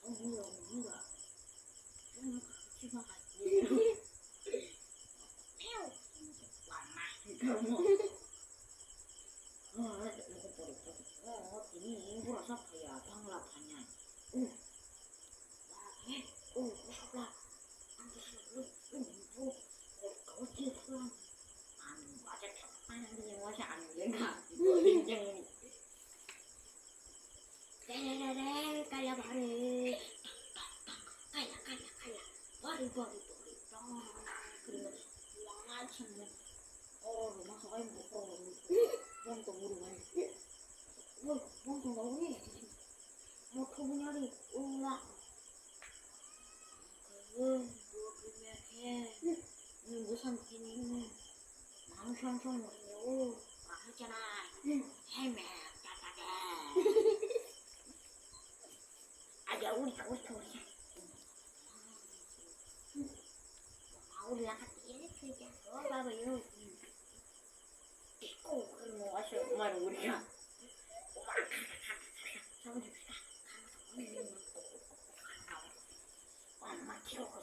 뭐야. 집어가지고. 이거 사파야 방라파냐. 무서워. 안 무서워. 어디서? 안 맞아. 아니 뭐지 안 된다. 인정. 까라라라 깔려버려. 깔려. 버리. 그리고 와 참네. 막상 아이 먹고 멍도 모르고. 멍도 나오니. 뭐 토분열이 올라. 그게 무슨 팀이 망상성 뭐냐고 하잖아. 헤매 따다다. 아니야 우리가. 우리랑 같이 이렇게 하자. 봐봐요. 그럼 와서 엄마를 우리가 엄마 키우고